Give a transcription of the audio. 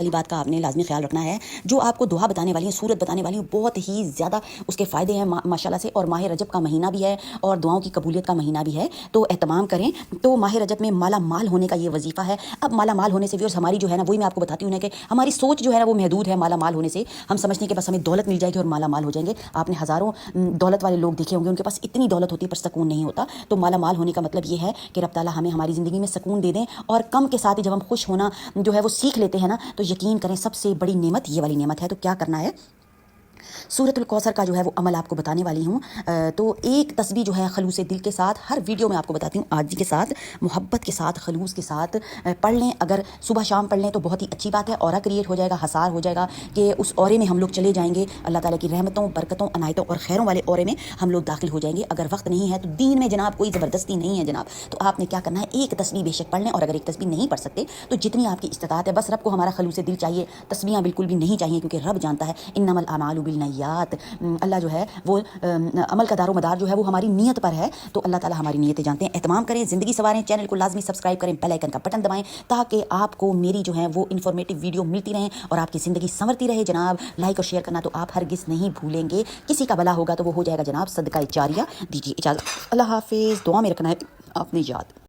वाली बात का आपने लाजमी ख्याल रखना है। जो आपको दुआ बताने वाली हैं, सूरत बताने वाली हैं, बहुत ही ज़्यादा उसके फ़ायदे हैं माशाल्लाह से। और माह रजब का महीना भी है और दुआओं की कबूलियत का महीना भी है, तो एहतमाम करें। तो माह रजब में माला माल होने का ये वजीफ़ा है। अब माला माल होने से व्यूअर्स हमारी जो है ना, वही मैं आपको बताती हूँ ना कि हमारी सोच जो है ना वो महदूद है। माला माल होने से हम समझते हैं कि बस हमें दौलत मिल जाएगी और माला माल हो जाएंगे। आपने हज़ारों दौलत वाले लोग देखे होंगे, उनके पास इतनी दौलत होती है पर सुकून नहीं होता। तो माला माल होने का मतलब ये है कि रब ताला हमें हमारी ज़िंदगी में सुकून दे दें। और कम के साथ ही जब हम खुश होना जो है वो सीख लेते हैं ना, तो यकीन करें सबसे बड़ी नेमत ये वाली नेमत है। तो क्या करना है, सूरतुल कौसर का जो है वो अमल आपको बताने वाली हूँ। तो एक तस्बीह जो है खलूस दिल के साथ हर वीडियो में आपको बताती हूँ, आजी के साथ, मोहब्बत के साथ, खलूस के साथ पढ़ लें। अगर सुबह शाम पढ़ लें तो बहुत ही अच्छी बात है। औरा क्रिएट हो जाएगा, हसार हो जाएगा कि उस औरे में हम लोग चले जाएंगे। अल्लाह ताला की रहमतों, बरकतों, अनायतों और खैरों वाले औरे में हम लोग दाखिल हो जाएंगे। अगर वक्त नहीं है तो दीन में जनाब कोई ज़बरदस्ती नहीं है जनाब, तो आपने क्या करना है, एक तस्बीह बेशक पढ़ लें। और अगर एक तस्बीह नहीं पढ़ सकते तो जितनी आपकी इस्तात है, बस रब को हमारा खलूस दिल चाहिए, तस्बीहां बिल्कुल भी नहीं चाहिए, क्योंकि रब जानता है इन्नमल आमालु बिन्नियात। अल्लाह जो है वो अमल का दारो मदार जो है वो हमारी नीयत पर है। तो अल्लाह ताला हमारी नीयतें जानते हैं। एहतमाम करें, ज़िंदगी संवारें। चैनल को लाजमी सब्सक्राइब करें, बेल आइकन का बटन दबाएं, ताकि आपको मेरी जो है वो इन्फॉर्मेटिव वीडियो मिलती रहें और आपकी ज़िंदगी संवरती रहे जनाब। लाइक और शेयर करना तो आप हरगिज़ नहीं भूलेंगे। किसी का भला होगा तो वो हो जाएगा जनाब सदका जारिया। दीजिए इजाज़त, अल्लाह हाफिज़। दुआ में रखना है आपने याद।